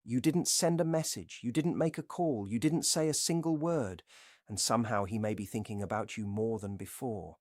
You didn't send a message, you didn't make a call, you didn't say a single word, and somehow he may be thinking about you more than before.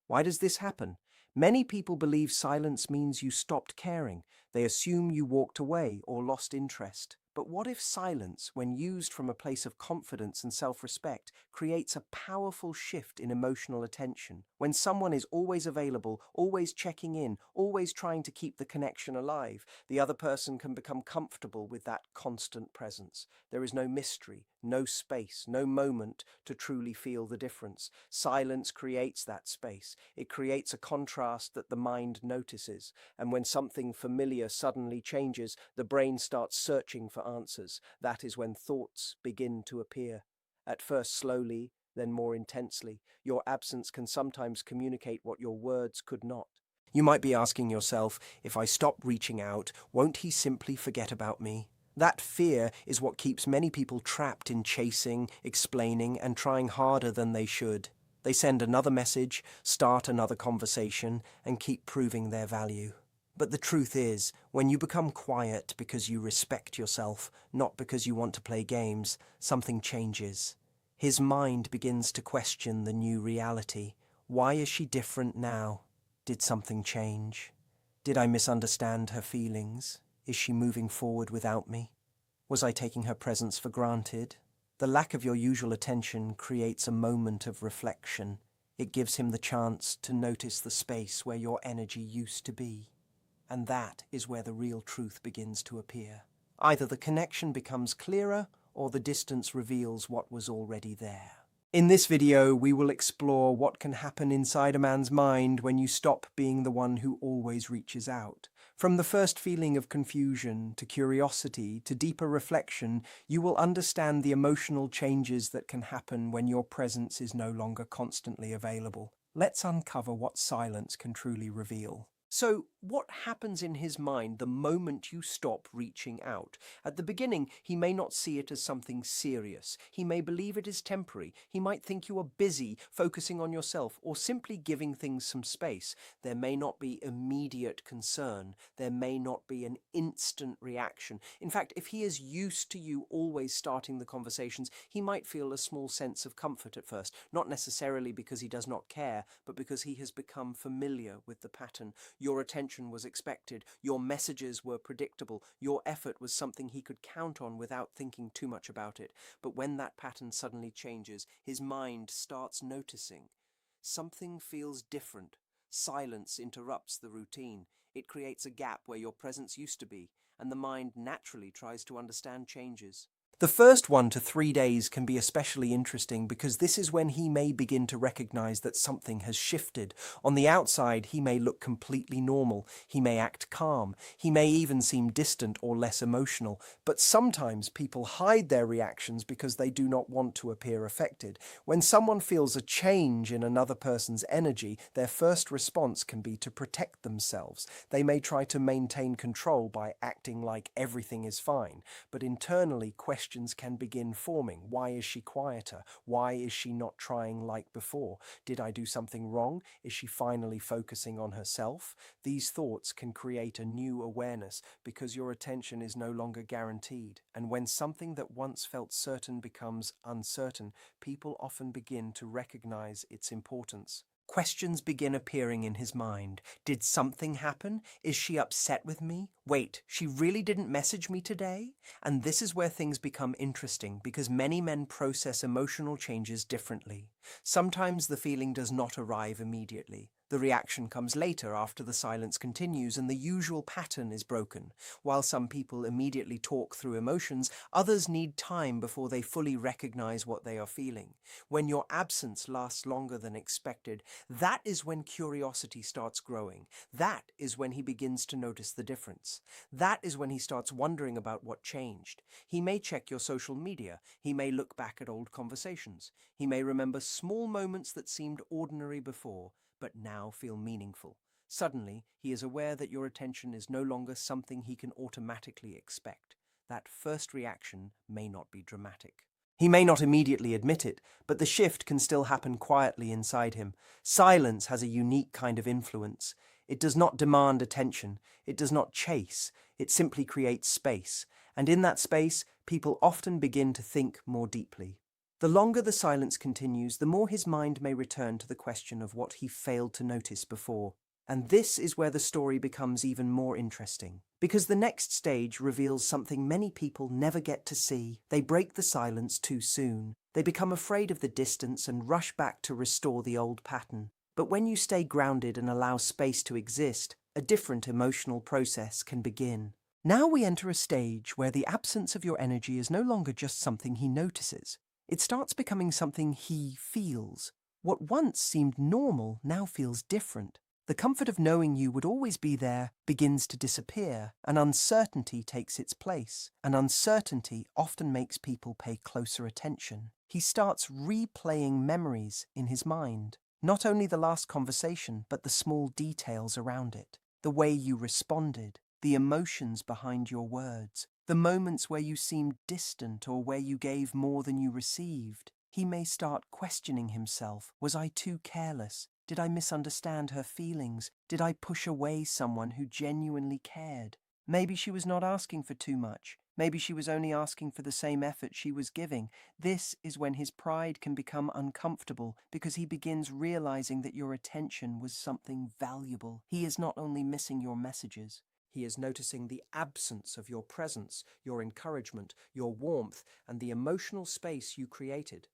Why does this happen? Many people believe silence means you stopped caring. They assume you walked away or lost interest. But what if silence, when used from a place of confidence and self-respect, creates a powerful shift in emotional attention? When someone is always available, always checking in, always trying to keep the connection alive, the other person can become comfortable with that constant presence. There is no mystery, no space, no moment to truly feel the difference. Silence creates that space. It creates a contrast that the mind notices. And when something familiar suddenly changes, the brain starts searching for answers. That is when thoughts begin to appear. At first slowly, then more intensely. Your absence can sometimes communicate what your words could not. You might be asking yourself, if I stop reaching out, won't he simply forget about me? That fear is what keeps many people trapped in chasing, explaining, and trying harder than they should. They send another message, start another conversation, and keep proving their value. But the truth is, when you become quiet because you respect yourself, not because you want to play games, something changes. His mind begins to question the new reality. Why is she different now? Did something change? Did I misunderstand her feelings? Is she moving forward without me? Was I taking her presence for granted? The lack of your usual attention creates a moment of reflection. It gives him the chance to notice the space where your energy used to be. And that is where the real truth begins to appear. Either the connection becomes clearer, or the distance reveals what was already there. In this video, we will explore what can happen inside a man's mind when you stop being the one who always reaches out. From the first feeling of confusion, to curiosity, to deeper reflection, you will understand the emotional changes that can happen when your presence is no longer constantly available. Let's uncover what silence can truly reveal. So, what happens in his mind the moment you stop reaching out? At the beginning, he may not see it as something serious. He may believe it is temporary. He might think you are busy, focusing on yourself, or simply giving things some space. There may not be immediate concern. There may not be an instant reaction. In fact, if he is used to you always starting the conversations, he might feel a small sense of comfort at first, not necessarily because he does not care, but because he has become familiar with the pattern. Your attention was expected, your messages were predictable, your effort was something he could count on without thinking too much about it. But when that pattern suddenly changes, his mind starts noticing. Something feels different. Silence interrupts the routine. It creates a gap where your presence used to be, and the mind naturally tries to understand changes. The first 1 to 3 days can be especially interesting because this is when he may begin to recognize that something has shifted. On the outside, he may look completely normal. He may act calm. He may even seem distant or less emotional. But sometimes people hide their reactions because they do not want to appear affected. When someone feels a change in another person's energy, their first response can be to protect themselves. They may try to maintain control by acting like everything is fine, but internally questions can begin forming. Why is she quieter? Why is she not trying like before? Did I do something wrong? Is she finally focusing on herself? These thoughts can create a new awareness because your attention is no longer guaranteed. And when something that once felt certain becomes uncertain, people often begin to recognize its importance. Questions begin appearing in his mind. Did something happen? Is she upset with me? Wait, she really didn't message me today? And this is where things become interesting because many men process emotional changes differently. Sometimes the feeling does not arrive immediately. The reaction comes later after the silence continues and the usual pattern is broken. While some people immediately talk through emotions, others need time before they fully recognize what they are feeling. When your absence lasts longer than expected, that is when curiosity starts growing. That is when he begins to notice the difference. That is when he starts wondering about what changed. He may check your social media. He may look back at old conversations. He may remember small moments that seemed ordinary before, but now feel meaningful. Suddenly, he is aware that your attention is no longer something he can automatically expect. That first reaction may not be dramatic. He may not immediately admit it, but the shift can still happen quietly inside him. Silence has a unique kind of influence. It does not demand attention. It does not chase. It simply creates space. And in that space, people often begin to think more deeply. The longer the silence continues, the more his mind may return to the question of what he failed to notice before. And this is where the story becomes even more interesting, because the next stage reveals something many people never get to see. They break the silence too soon. They become afraid of the distance and rush back to restore the old pattern. But when you stay grounded and allow space to exist, a different emotional process can begin. Now we enter a stage where the absence of your energy is no longer just something he notices. It starts becoming something he feels. What once seemed normal now feels different. The comfort of knowing you would always be there begins to disappear, and uncertainty takes its place. And uncertainty often makes people pay closer attention. He starts replaying memories in his mind. Not only the last conversation, but the small details around it. The way you responded, the emotions behind your words, the moments where you seemed distant or where you gave more than you received. He may start questioning himself. Was I too careless? Did I misunderstand her feelings? Did I push away someone who genuinely cared? Maybe she was not asking for too much. Maybe she was only asking for the same effort she was giving. This is when his pride can become uncomfortable, because he begins realizing that your attention was something valuable. He is not only missing your messages, he is noticing the absence of your presence, your encouragement, your warmth, and the emotional space you created.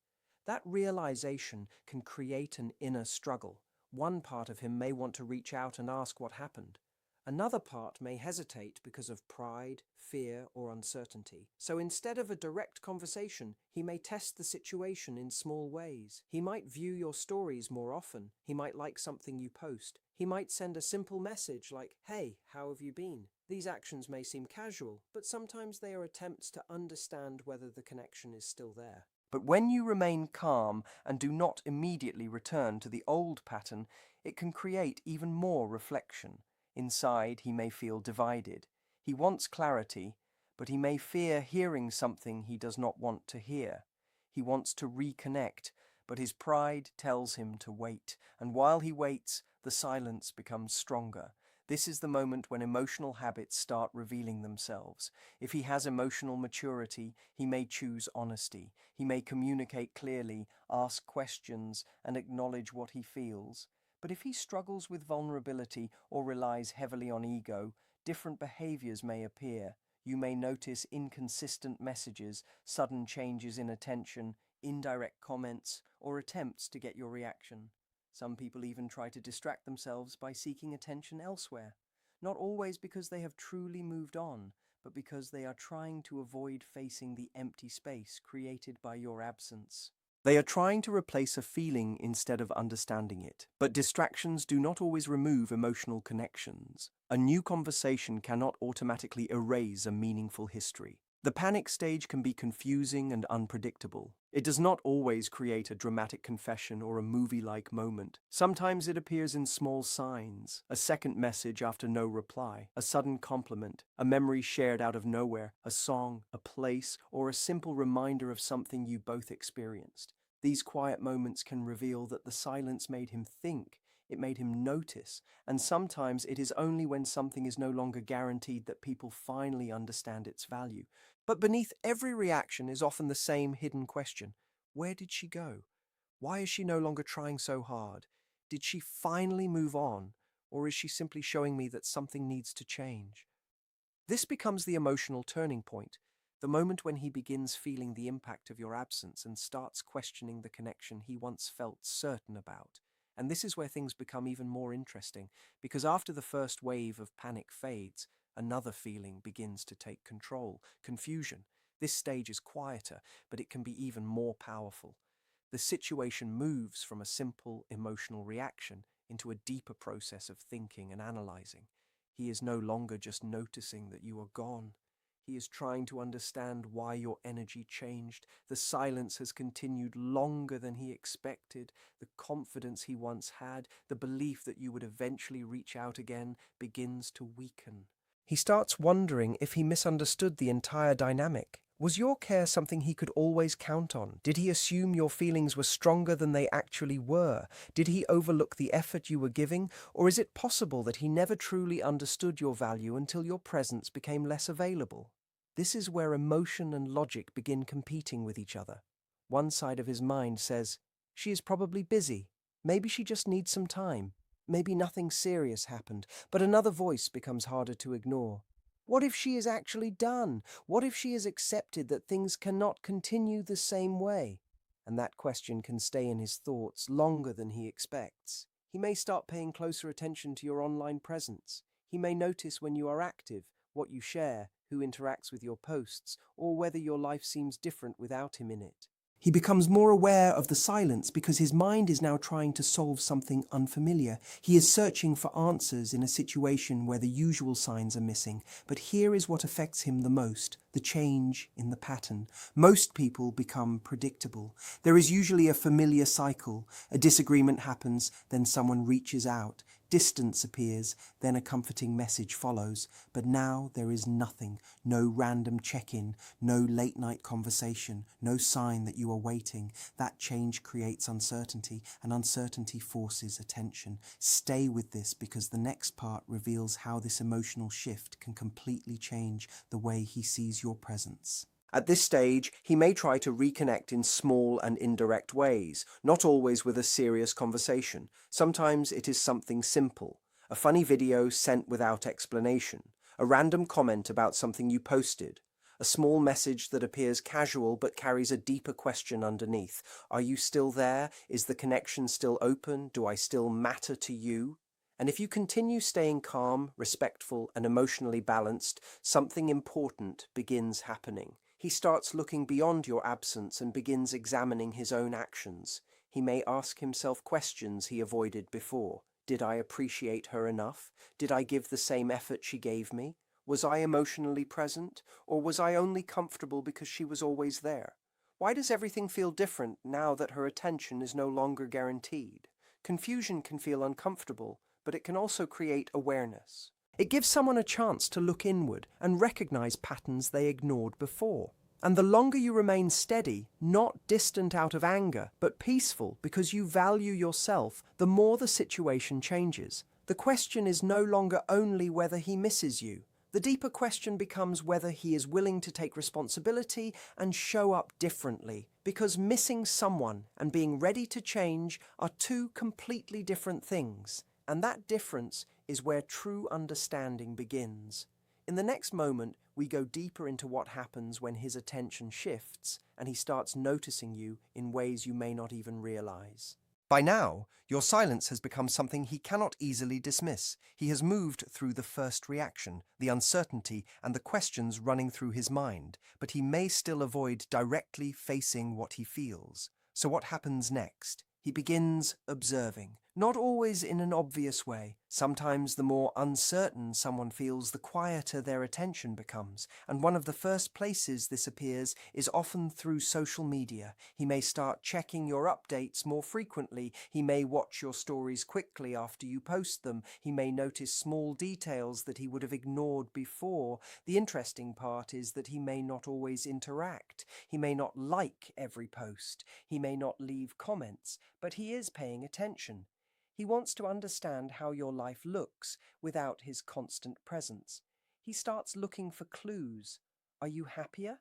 That realization can create an inner struggle. One part of him may want to reach out and ask what happened. Another part may hesitate because of pride, fear, or uncertainty. So instead of a direct conversation, he may test the situation in small ways. He might view your stories more often. He might like something you post. He might send a simple message like, "Hey, how have you been?" These actions may seem casual, but sometimes they are attempts to understand whether the connection is still there. But when you remain calm and do not immediately return to the old pattern, it can create even more reflection. Inside, he may feel divided. He wants clarity, but he may fear hearing something he does not want to hear. He wants to reconnect, but his pride tells him to wait. And while he waits, the silence becomes stronger. This is the moment when emotional habits start revealing themselves. If he has emotional maturity, he may choose honesty. He may communicate clearly, ask questions, and acknowledge what he feels. But if he struggles with vulnerability or relies heavily on ego, different behaviors may appear. You may notice inconsistent messages, sudden changes in attention, indirect comments, or attempts to get your reaction. Some people even try to distract themselves by seeking attention elsewhere, not always because they have truly moved on, but because they are trying to avoid facing the empty space created by your absence. They are trying to replace a feeling instead of understanding it. But distractions do not always remove emotional connections. A new conversation cannot automatically erase a meaningful history. The panic stage can be confusing and unpredictable. It does not always create a dramatic confession or a movie-like moment. Sometimes it appears in small signs: a second message after no reply, a sudden compliment, a memory shared out of nowhere, a song, a place, or a simple reminder of something you both experienced. These quiet moments can reveal that the silence made him think. It made him notice, and sometimes it is only when something is no longer guaranteed that people finally understand its value. But beneath every reaction is often the same hidden question: where did she go? Why is she no longer trying so hard? Did she finally move on, or is she simply showing me that something needs to change? This becomes the emotional turning point, the moment when he begins feeling the impact of your absence and starts questioning the connection he once felt certain about. And this is where things become even more interesting, because after the first wave of panic fades, another feeling begins to take control: confusion. This stage is quieter, but it can be even more powerful. The situation moves from a simple emotional reaction into a deeper process of thinking and analyzing. He is no longer just noticing that you are gone. He is trying to understand why your energy changed. The silence has continued longer than he expected. The confidence he once had, the belief that you would eventually reach out again, begins to weaken. He starts wondering if he misunderstood the entire dynamic. Was your care something he could always count on? Did he assume your feelings were stronger than they actually were? Did he overlook the effort you were giving? Or is it possible that he never truly understood your value until your presence became less available? This is where emotion and logic begin competing with each other. One side of his mind says, she is probably busy. Maybe she just needs some time. Maybe nothing serious happened, but another voice becomes harder to ignore. What if she is actually done? What if she has accepted that things cannot continue the same way? And that question can stay in his thoughts longer than he expects. He may start paying closer attention to your online presence. He may notice when you are active, what you share, who interacts with your posts, or whether your life seems different without him in it. He becomes more aware of the silence because his mind is now trying to solve something unfamiliar. He is searching for answers in a situation where the usual signs are missing. But here is what affects him the most, the change in the pattern. Most people become predictable. There is usually a familiar cycle. A disagreement happens, then someone reaches out. Distance appears, then a comforting message follows. But now there is nothing, no random check-in, no late-night conversation, no sign that you are waiting. That change creates uncertainty, and uncertainty forces attention. Stay with this because the next part reveals how this emotional shift can completely change the way he sees your presence. At this stage, he may try to reconnect in small and indirect ways, not always with a serious conversation. Sometimes it is something simple, a funny video sent without explanation, a random comment about something you posted, a small message that appears casual but carries a deeper question underneath. Are you still there? Is the connection still open? Do I still matter to you? And if you continue staying calm, respectful, and emotionally balanced, something important begins happening. He starts looking beyond your absence and begins examining his own actions. He may ask himself questions he avoided before. Did I appreciate her enough? Did I give the same effort she gave me? Was I emotionally present? Or was I only comfortable because she was always there? Why does everything feel different now that her attention is no longer guaranteed? Confusion can feel uncomfortable, but it can also create awareness. It gives someone a chance to look inward and recognize patterns they ignored before. And the longer you remain steady, not distant out of anger, but peaceful because you value yourself, the more the situation changes. The question is no longer only whether he misses you. The deeper question becomes whether he is willing to take responsibility and show up differently, because missing someone and being ready to change are two completely different things. And that difference is where true understanding begins. In the next moment, we go deeper into what happens when his attention shifts and he starts noticing you in ways you may not even realize. By now, your silence has become something he cannot easily dismiss. He has moved through the first reaction, the uncertainty, and the questions running through his mind, but he may still avoid directly facing what he feels. So what happens next? He begins observing, not always in an obvious way. Sometimes the more uncertain someone feels, the quieter their attention becomes. And one of the first places this appears is often through social media. He may start checking your updates more frequently. He may watch your stories quickly after you post them. He may notice small details that he would have ignored before. The interesting part is that he may not always interact. He may not like every post. He may not leave comments, but he is paying attention. He wants to understand how your life looks without his constant presence. He starts looking for clues. Are you happier?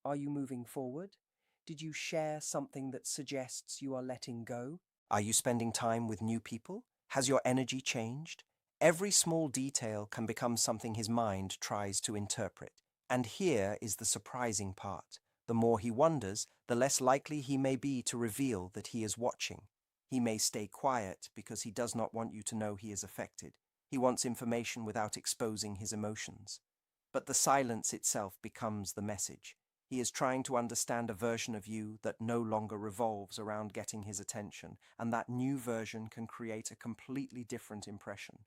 Are you moving forward? Did you share something that suggests you are letting go? Are you spending time with new people? Has your energy changed? Every small detail can become something his mind tries to interpret. And here is the surprising part. The more he wonders, the less likely he may be to reveal that he is watching. He may stay quiet because he does not want you to know he is affected. He wants information without exposing his emotions. But the silence itself becomes the message. He is trying to understand a version of you that no longer revolves around getting his attention, and that new version can create a completely different impression.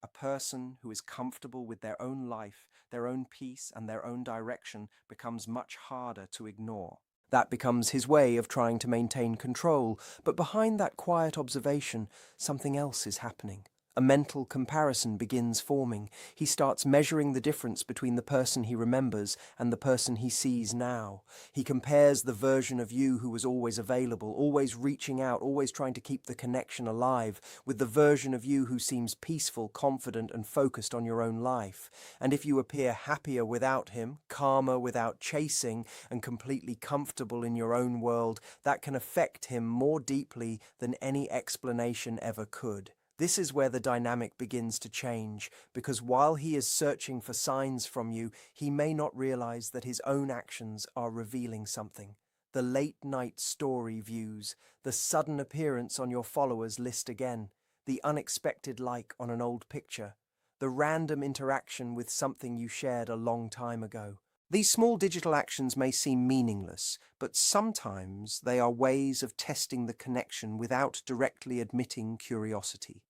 A person who is comfortable with their own life, their own peace, and their own direction becomes much harder to ignore. That becomes his way of trying to maintain control, but behind that quiet observation, something else is happening. a mental comparison begins forming. He starts measuring the difference between the person he remembers and the person he sees now. He compares the version of you who was always available, always reaching out, always trying to keep the connection alive, with the version of you who seems peaceful, confident, and focused on your own life. And if you appear happier without him, calmer without chasing, and completely comfortable in your own world, that can affect him more deeply than any explanation ever could. This is where the dynamic begins to change, because while he is searching for signs from you, he may not realize that his own actions are revealing something. The late-night story views, the sudden appearance on your followers list again, the unexpected like on an old picture, the random interaction with something you shared a long time ago. These small digital actions may seem meaningless, but sometimes they are ways of testing the connection without directly admitting curiosity.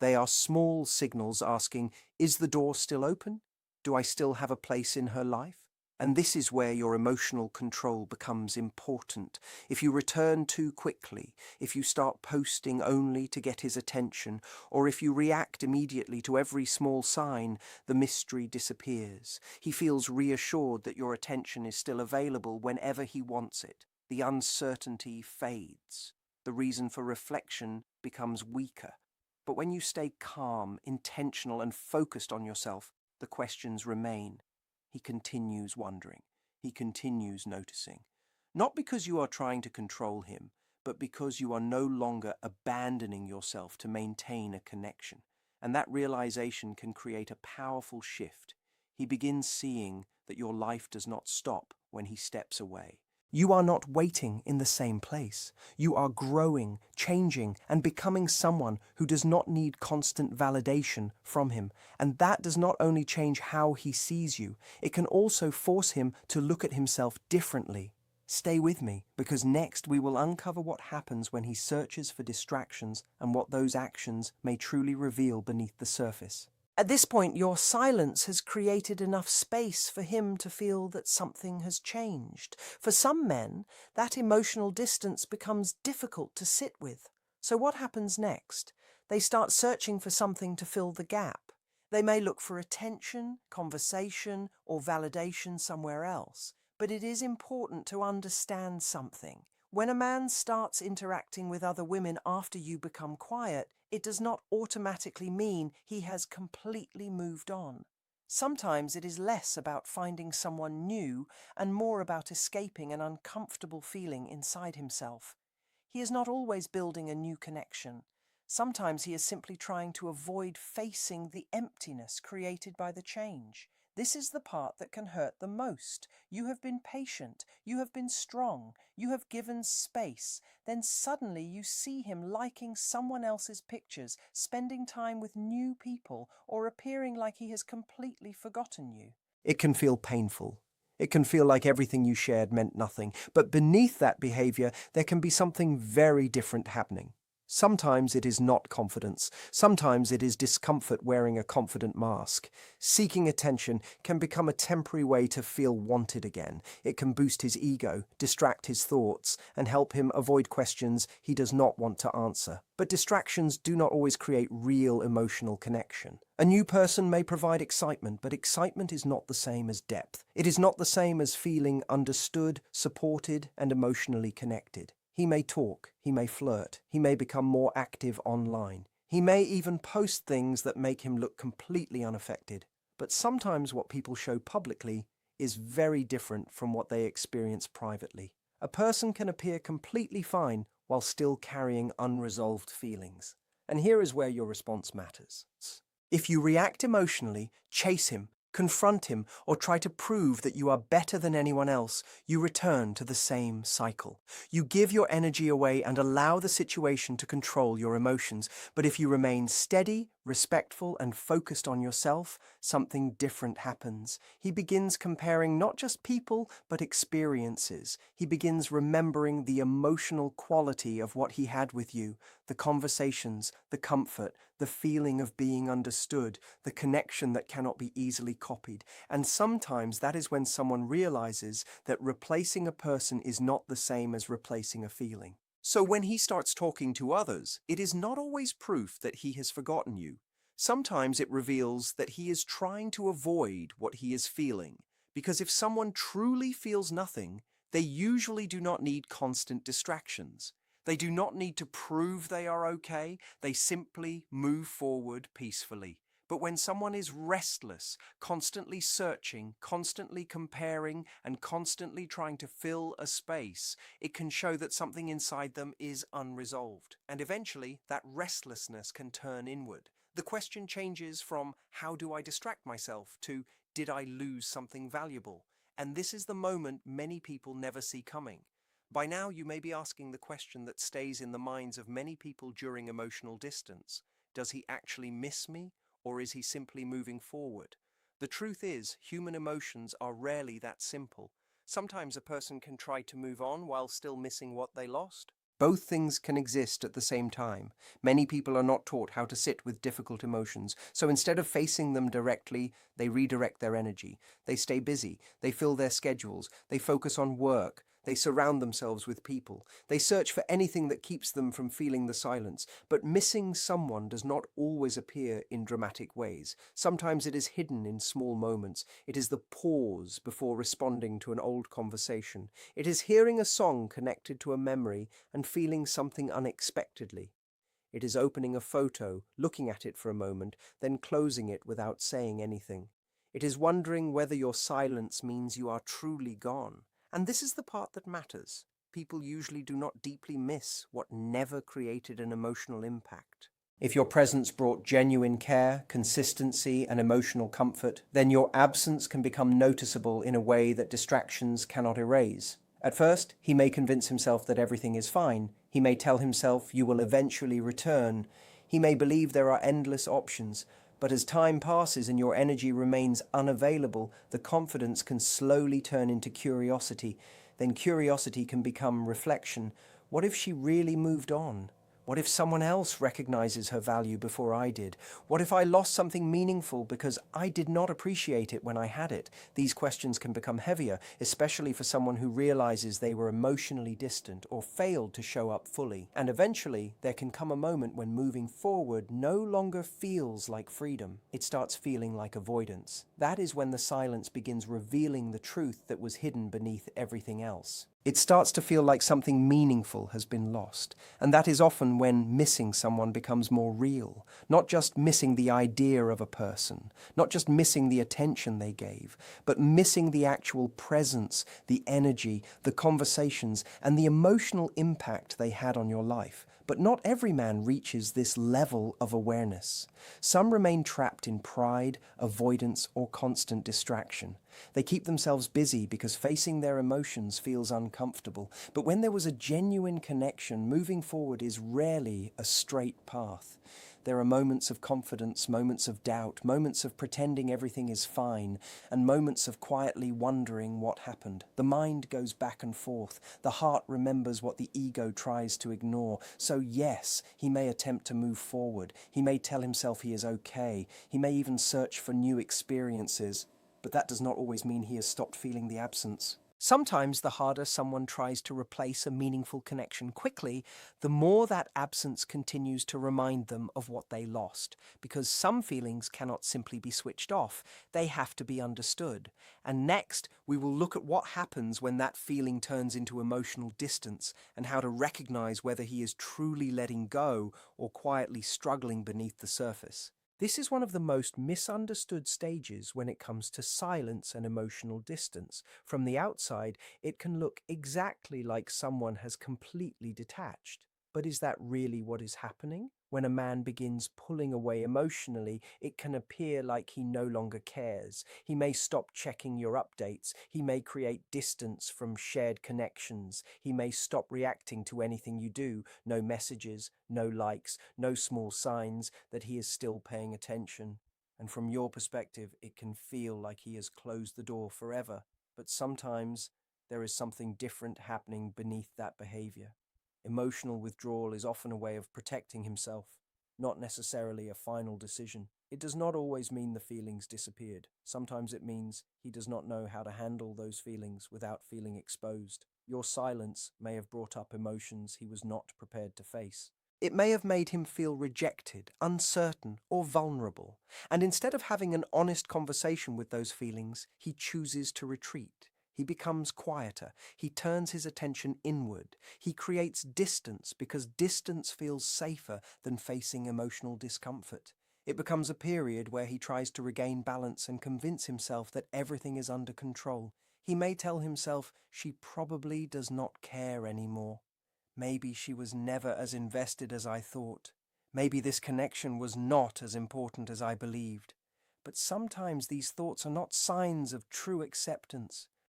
They are small signals asking, is the door still open? Do I still have a place in her life? And this is where your emotional control becomes important. If you return too quickly, if you start posting only to get his attention, or if you react immediately to every small sign, the mystery disappears. He feels reassured that your attention is still available whenever he wants it. The uncertainty fades. The reason for reflection becomes weaker. But when you stay calm, intentional, and focused on yourself, the questions remain. He continues wondering. He continues noticing. Not because you are trying to control him, but because you are no longer abandoning yourself to maintain a connection. And that realization can create a powerful shift. He begins seeing that your life does not stop when he steps away. You are not waiting in the same place. You are growing, changing, and becoming someone who does not need constant validation from him. And that does not only change how he sees you, it can also force him to look at himself differently. Stay with me, because next we will uncover what happens when he searches for distractions and what those actions may truly reveal beneath the surface. At this point, your silence has created enough space for him to feel that something has changed. For some men, that emotional distance becomes difficult to sit with. So what happens next? They start searching for something to fill the gap. They may look for attention, conversation, or validation somewhere else. But it is important to understand something. When a man starts interacting with other women after you become quiet, it does not automatically mean he has completely moved on. Sometimes it is less about finding someone new and more about escaping an uncomfortable feeling inside himself. He is not always building a new connection. Sometimes he is simply trying to avoid facing the emptiness created by the change. This is the part that can hurt the most. You have been patient, you have been strong, you have given space. Then suddenly you see him liking someone else's pictures, spending time with new people, or appearing like he has completely forgotten you. It can feel painful. It can feel like everything you shared meant nothing. But beneath that behavior, there can be something very different happening. Sometimes it is not confidence. Sometimes it is discomfort wearing a confident mask. Seeking attention can become a temporary way to feel wanted again. It can boost his ego, distract his thoughts, and help him avoid questions he does not want to answer. But distractions do not always create real emotional connection. A new person may provide excitement, but excitement is not the same as depth. It is not the same as feeling understood, supported, and emotionally connected. He may talk, he may flirt, he may become more active online. He may even post things that make him look completely unaffected. But sometimes what people show publicly is very different from what they experience privately. A person can appear completely fine while still carrying unresolved feelings. And here is where your response matters. If you react emotionally, chase him, confront him, or try to prove that you are better than anyone else, you return to the same cycle. You give your energy away and allow the situation to control your emotions. But if you remain steady, respectful, and focused on yourself, something different happens. He begins comparing not just people, but experiences. He begins remembering the emotional quality of what he had with you, the conversations, the comfort, the feeling of being understood, the connection that cannot be easily copied. And sometimes that is when someone realizes that replacing a person is not the same as replacing a feeling. So when he starts talking to others, it is not always proof that he has forgotten you. Sometimes it reveals that he is trying to avoid what he is feeling, because if someone truly feels nothing, they usually do not need constant distractions. They do not need to prove they are okay, they simply move forward peacefully. But when someone is restless, constantly searching, constantly comparing, and constantly trying to fill a space, it can show that something inside them is unresolved. And eventually, that restlessness can turn inward. The question changes from how do I distract myself to did I lose something valuable? And this is the moment many people never see coming. By now, you may be asking the question that stays in the minds of many people during emotional distance. Does he actually miss me, or is he simply moving forward? The truth is, human emotions are rarely that simple. Sometimes a person can try to move on while still missing what they lost. Both things can exist at the same time. Many people are not taught how to sit with difficult emotions, so instead of facing them directly, they redirect their energy. They stay busy, they fill their schedules, they focus on work, they surround themselves with people. They search for anything that keeps them from feeling the silence. But missing someone does not always appear in dramatic ways. Sometimes it is hidden in small moments. It is the pause before responding to an old conversation. It is hearing a song connected to a memory and feeling something unexpectedly. It is opening a photo, looking at it for a moment, then closing it without saying anything. It is wondering whether your silence means you are truly gone. And this is the part that matters. People usually do not deeply miss what never created an emotional impact. If your presence brought genuine care, consistency, and emotional comfort, then your absence can become noticeable in a way that distractions cannot erase. At first, he may convince himself that everything is fine. He may tell himself you will eventually return. He may believe there are endless options. But as time passes and your energy remains unavailable, the confidence can slowly turn into curiosity. Then curiosity can become reflection. What if she really moved on? What if someone else recognizes her value before I did? What if I lost something meaningful because I did not appreciate it when I had it? These questions can become heavier, especially for someone who realizes they were emotionally distant or failed to show up fully. And eventually, there can come a moment when moving forward no longer feels like freedom. It starts feeling like avoidance. That is when the silence begins revealing the truth that was hidden beneath everything else. It starts to feel like something meaningful has been lost, and that is often when missing someone becomes more real. Not just missing the idea of a person, not just missing the attention they gave, but missing the actual presence, the energy, the conversations, and the emotional impact they had on your life. But not every man reaches this level of awareness. Some remain trapped in pride, avoidance, or constant distraction. They keep themselves busy because facing their emotions feels uncomfortable. But when there was a genuine connection, moving forward is rarely a straight path. There are moments of confidence, moments of doubt, moments of pretending everything is fine, and moments of quietly wondering what happened. The mind goes back and forth. The heart remembers what the ego tries to ignore. So yes, he may attempt to move forward. He may tell himself he is okay. He may even search for new experiences. But that does not always mean he has stopped feeling the absence. Sometimes the harder someone tries to replace a meaningful connection quickly, the more that absence continues to remind them of what they lost. Because some feelings cannot simply be switched off, they have to be understood. And next, we will look at what happens when that feeling turns into emotional distance and how to recognize whether he is truly letting go or quietly struggling beneath the surface. This is one of the most misunderstood stages when it comes to silence and emotional distance. From the outside, it can look exactly like someone has completely detached. But is that really what is happening? When a man begins pulling away emotionally, it can appear like he no longer cares. He may stop checking your updates. He may create distance from shared connections. He may stop reacting to anything you do. No messages, no likes, no small signs that he is still paying attention. And from your perspective, it can feel like he has closed the door forever. But sometimes there is something different happening beneath that behavior. Emotional withdrawal is often a way of protecting himself, not necessarily a final decision. It does not always mean the feelings disappeared. Sometimes it means he does not know how to handle those feelings without feeling exposed. Your silence may have brought up emotions he was not prepared to face. It may have made him feel rejected, uncertain, or vulnerable, and instead of having an honest conversation with those feelings, he chooses to retreat. He becomes quieter. He turns his attention inward. He creates distance because distance feels safer than facing emotional discomfort. It becomes a period where he tries to regain balance and convince himself that everything is under control. He may tell himself she probably does not care anymore. Maybe she was never as invested as I thought. Maybe this connection was not as important as I believed. But sometimes these thoughts are not signs of true acceptance.